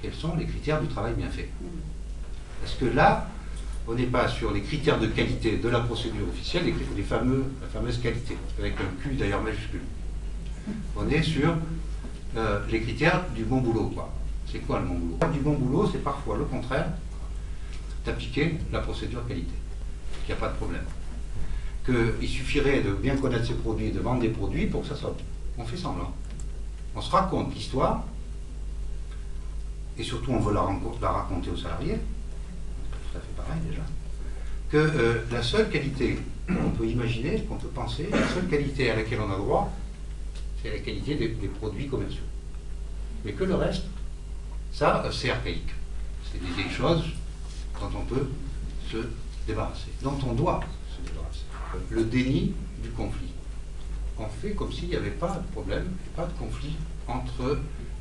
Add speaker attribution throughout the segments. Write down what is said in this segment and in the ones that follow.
Speaker 1: quels sont les critères du travail bien fait. Parce que là, on n'est pas sur les critères de qualité de la procédure officielle, la fameuse qualité, avec un Q d'ailleurs majuscule. On est sur les critères du bon boulot, quoi. C'est quoi le bon boulot? Du bon boulot, c'est parfois le contraire d'appliquer la procédure qualité. Il n'y a pas de problème. Qu'il suffirait de bien connaître ses produits, de vendre des produits pour que ça soit... On fait semblant. On se raconte l'histoire, et surtout on veut la raconter aux salariés, c'est tout à fait pareil déjà, que la seule qualité qu'on peut imaginer, qu'on peut penser, la seule qualité à laquelle on a droit, c'est la qualité des produits commerciaux. Mais que le reste, ça, c'est archaïque. C'est des vieilles choses dont on peut se débarrasser, dont on doit se débarrasser. Le déni du conflit. On fait comme s'il n'y avait pas de problème, pas de conflit entre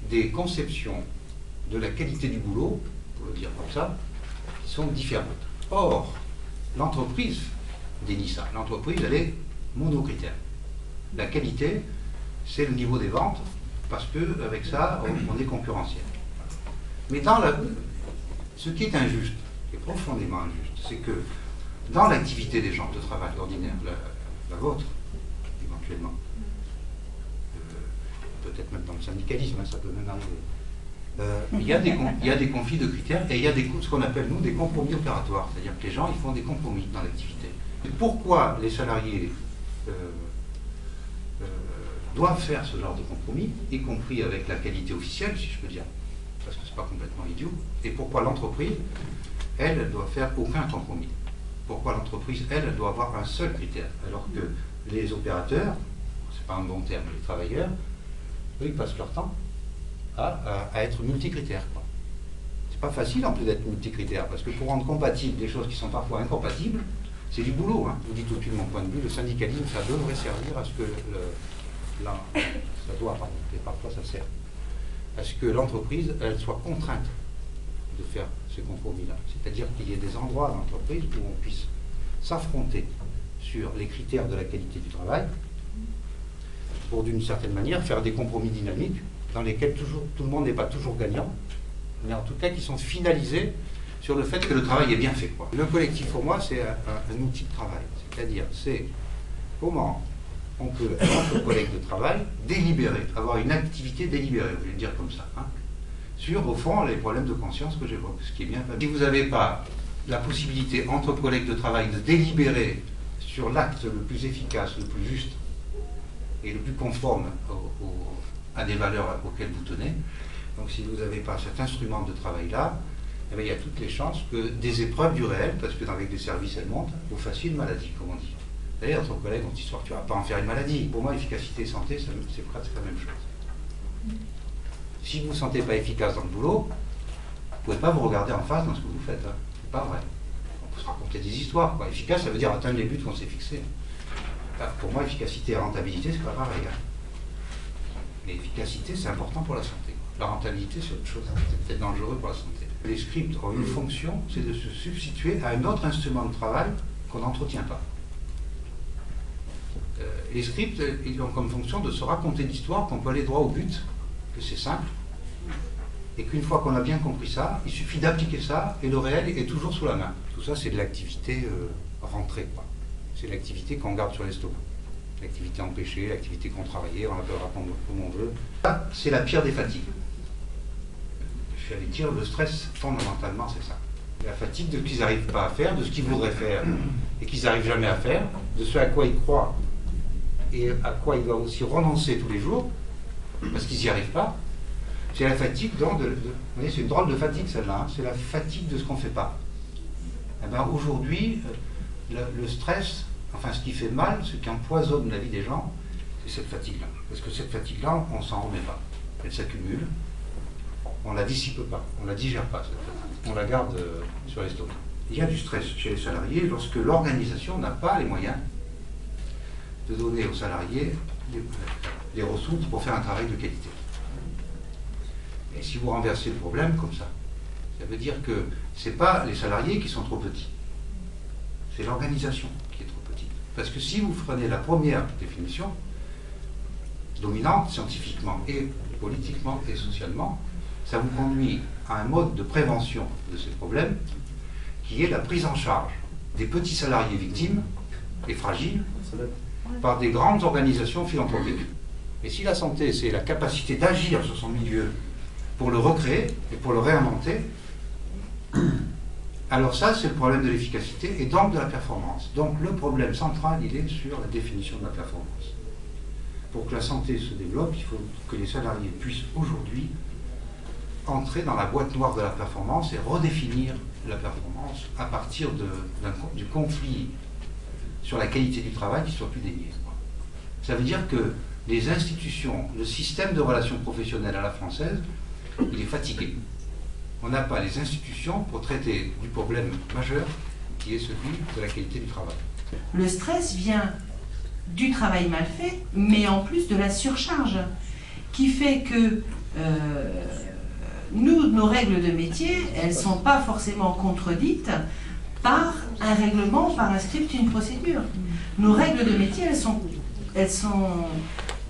Speaker 1: des conceptions de la qualité du boulot, pour le dire comme ça, qui sont différentes. Or, l'entreprise dénie ça. L'entreprise, elle est monocritère. La qualité, c'est le niveau des ventes, parce qu'avec ça, on est concurrentiel. Mais ce qui est injuste, qui est profondément injuste, c'est que dans l'activité des gens de travail ordinaire, la vôtre, éventuellement, peut-être même dans le syndicalisme, hein, ça peut même arriver, il y a des conflits de critères et il y a ce qu'on appelle, nous, des compromis opératoires. C'est-à-dire que les gens, ils font des compromis dans l'activité. Pourquoi les salariés doivent faire ce genre de compromis, y compris avec la qualité officielle, si je peux dire, parce que c'est pas complètement idiot, et pourquoi l'entreprise, elle doit faire aucun compromis. Pourquoi l'entreprise, elle doit avoir un seul critère, alors que les opérateurs, c'est pas un bon terme, les travailleurs, eux, ils passent leur temps à être multicritères. C'est pas facile en plus d'être multicritères, parce que pour rendre compatibles des choses qui sont parfois incompatibles, c'est du boulot. Hein. Je vous dis tout de suite mon point de vue, le syndicalisme, ça devrait servir à ce que ça doit, pardon, et parfois ça sert, à ce que l'entreprise, elle soit contrainte de faire ce compromis-là. C'est-à-dire qu'il y ait des endroits dans l'entreprise où on puisse s'affronter sur les critères de la qualité du travail pour, d'une certaine manière, faire des compromis dynamiques dans lesquels tout le monde n'est pas toujours gagnant, mais en tout cas qui sont finalisés sur le fait que le travail est bien fait, quoi. Le collectif, pour moi, c'est un outil de travail. C'est-à-dire, c'est comment on peut, entre collègues de travail, délibérer, avoir une activité délibérée, je vais le dire comme ça, hein, sur, au fond, les problèmes de conscience que j'évoque, ce qui est bien. Si vous n'avez pas la possibilité, entre collègues de travail, de délibérer sur l'acte le plus efficace, le plus juste, et le plus conforme à des valeurs auxquelles vous tenez, donc si vous n'avez pas cet instrument de travail-là, eh bien, il y a toutes les chances que des épreuves du réel, parce que avec des services elles montent, vous fassiez une maladie, comme on dit. D'ailleurs, entre collègues, on dit soir, tu ne vas pas en faire une maladie. Pour moi, efficacité et santé, c'est presque la même chose. Si vous ne vous sentez pas efficace dans le boulot, vous ne pouvez pas vous regarder en face dans ce que vous faites. Hein. C'est pas vrai. On peut se raconter des histoires. Quoi. Efficace, ça veut dire atteindre les buts qu'on s'est fixés. Enfin, pour moi, efficacité et rentabilité, c'est pas pareil. Hein. Mais efficacité, c'est important pour la santé. La rentabilité, c'est autre chose. C'est peut-être dangereux pour la santé. Les scripts ont une fonction, c'est de se substituer à un autre instrument de travail qu'on n'entretient pas. Les scripts, ils ont comme fonction de se raconter l'histoire, qu'on peut aller droit au but, que c'est simple, et qu'une fois qu'on a bien compris ça, il suffit d'appliquer ça, et le réel est toujours sous la main. Tout ça, c'est de l'activité rentrée, quoi. C'est l'activité qu'on garde sur l'estomac. L'activité empêchée, l'activité contrariée, on l'appellera comme on veut. Ça, c'est la pire des fatigues. Je vais dire, le stress, fondamentalement, c'est ça. La fatigue de ce qu'ils n'arrivent pas à faire, de ce qu'ils voudraient faire, et qu'ils n'arrivent jamais à faire, de ce à quoi ils croient, et à quoi ils doivent aussi renoncer tous les jours, parce qu'ils n'y arrivent pas. C'est la fatigue, vous voyez, c'est une drôle de fatigue celle-là, hein, c'est la fatigue de ce qu'on ne fait pas. Eh ben, aujourd'hui, le stress, enfin ce qui fait mal, ce qui empoisonne la vie des gens, c'est cette fatigue-là. Parce que cette fatigue-là, on ne s'en remet pas. Elle s'accumule, on ne la dissipe pas, on ne la digère pas, cette fatigue. On la garde sur l'estomac. Il y a du stress chez les salariés lorsque l'organisation n'a pas les moyens de donner aux salariés les ressources pour faire un travail de qualité. Et si vous renversez le problème comme ça veut dire que ce n'est pas les salariés qui sont trop petits, c'est l'organisation qui est trop petite. Parce que si vous prenez la première définition, dominante scientifiquement et politiquement et socialement, ça vous conduit à un mode de prévention de ces problèmes qui est la prise en charge des petits salariés victimes et fragiles par des grandes organisations philanthropiques. Et si la santé, c'est la capacité d'agir sur son milieu pour le recréer et pour le réinventer, alors ça, c'est le problème de l'efficacité et donc de la performance. Donc le problème central, il est sur la définition de la performance. Pour que la santé se développe, il faut que les salariés puissent aujourd'hui entrer dans la boîte noire de la performance et redéfinir la performance à partir du conflit sur la qualité du travail qui ne soit plus dénié. Ça veut dire que les institutions, le système de relations professionnelles à la française, il est fatigué. On n'a pas les institutions pour traiter du problème majeur qui est celui de la qualité du travail.
Speaker 2: Le stress vient du travail mal fait, mais en plus de la surcharge, qui fait que nos règles de métier, elles ne sont pas forcément contredites par un règlement, par un script, une procédure. Nos règles de métier, elles sont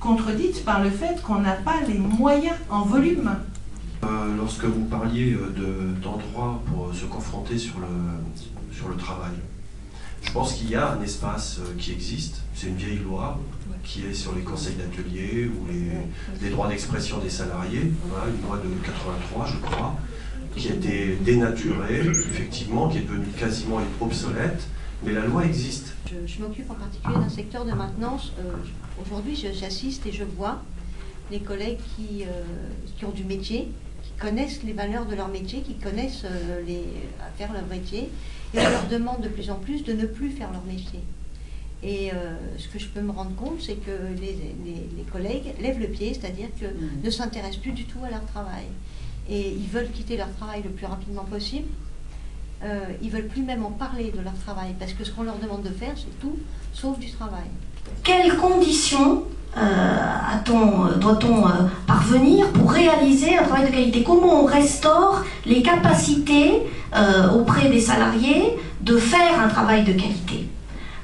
Speaker 2: contredites par le fait qu'on n'a pas les moyens en volume.
Speaker 3: Lorsque vous parliez d'endroits pour se confronter sur le travail, je pense qu'il y a un espace qui existe, c'est une vieille loi qui est sur les conseils d'atelier ou les droits d'expression des salariés, voilà, une loi de 83 je crois, qui a été dénaturée, effectivement, qui est devenue quasiment obsolète, mais la loi existe.
Speaker 4: Je m'occupe en particulier d'un secteur de maintenance. Aujourd'hui, j'assiste et je vois les collègues qui ont du métier, qui connaissent les valeurs de leur métier, qui connaissent à faire leur métier, et on leur demande de plus en plus de ne plus faire leur métier. Et ce que je peux me rendre compte, c'est que les collègues lèvent le pied, c'est-à-dire que ne s'intéressent plus du tout à leur travail. Et ils veulent quitter leur travail le plus rapidement possible. Ils veulent plus même en parler de leur travail, parce que ce qu'on leur demande de faire, c'est tout, sauf du travail.
Speaker 5: Quelles conditions doit-on parvenir pour réaliser un travail de qualité? Comment on restaure les capacités auprès des salariés de faire un travail de qualité?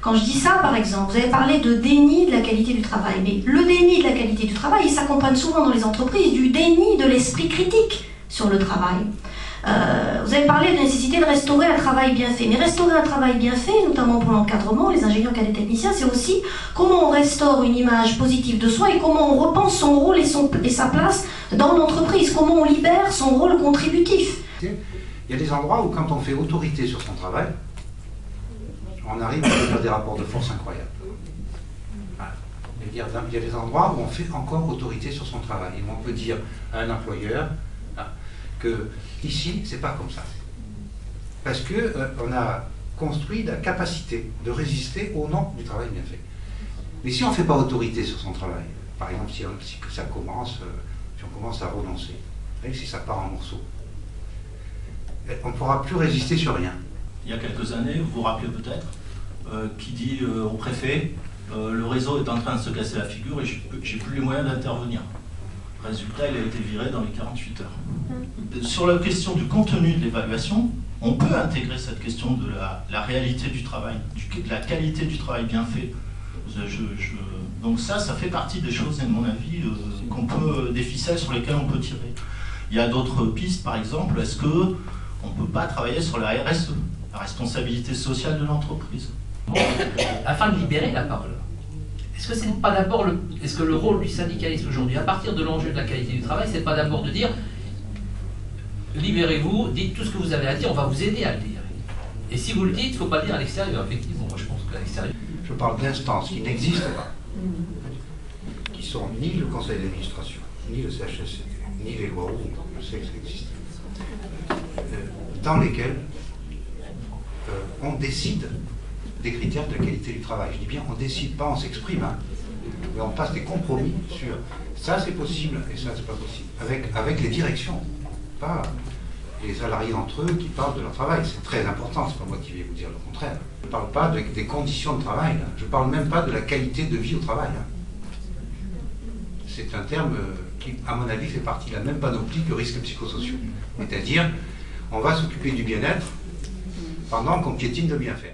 Speaker 5: Quand je dis ça, par exemple, vous avez parlé de déni de la qualité du travail, mais le déni de la qualité du travail, il s'accompagne souvent dans les entreprises du déni de l'esprit critique sur le travail. Vous avez parlé de la nécessité de restaurer un travail bien fait. Mais restaurer un travail bien fait, notamment pour l'encadrement, les ingénieurs, cadets, techniciens, c'est aussi comment on restaure une image positive de soi et comment on repense son rôle et sa place dans l'entreprise, comment on libère son rôle contributif.
Speaker 1: Il y a des endroits où quand on fait autorité sur son travail, on arrive à faire des rapports de force incroyables. Il y a des endroits où on fait encore autorité sur son travail et où on peut dire à un employeur que ici, c'est pas comme ça. Parce qu'on a construit la capacité de résister au nom du travail bien fait. Mais si on ne fait pas autorité sur son travail, par exemple, si on commence à renoncer, si ça part en morceaux, on ne pourra plus résister sur rien.
Speaker 6: Il y a quelques années, vous vous rappelez peut-être, qui dit au préfet, le réseau est en train de se casser la figure et j'ai plus les moyens d'intervenir. Résultat, il a été viré dans les 48 heures. Sur la question du contenu de l'évaluation, on peut intégrer cette question de la réalité du travail, de la qualité du travail bien fait. Donc ça fait partie des choses, à mon avis, des ficelles sur lesquelles on peut tirer. Il y a d'autres pistes, par exemple, est-ce qu'on ne peut pas travailler sur la RSE, la responsabilité sociale de l'entreprise?
Speaker 7: Afin de libérer la parole, est-ce que c'est pas d'abord est-ce que le rôle du syndicalisme aujourd'hui, à partir de l'enjeu de la qualité du travail, c'est pas d'abord de dire libérez-vous, dites tout ce que vous avez à dire, on va vous aider à le dire. Et si vous le dites, il ne faut pas le dire à l'extérieur. Effectivement, moi je pense qu'à l'extérieur.
Speaker 1: Je parle d'instances qui n'existent pas, qui sont ni le conseil d'administration, ni le CHSCT, ni les lois, je sais que ça existe, dans lesquelles on décide des critères de la qualité du travail. Je dis bien, on ne décide pas, on s'exprime, mais on passe des compromis sur ça c'est possible et ça c'est pas possible, avec les directions, pas les salariés entre eux qui parlent de leur travail. C'est très important, c'est pas moi qui vais vous dire le contraire. Je ne parle pas des conditions de travail, là. Je ne parle même pas de la qualité de vie au travail. C'est un terme qui, à mon avis, fait partie de la même panoplie que risques psychosociaux. C'est-à-dire, on va s'occuper du bien-être pendant qu'on piétine le bien-faire.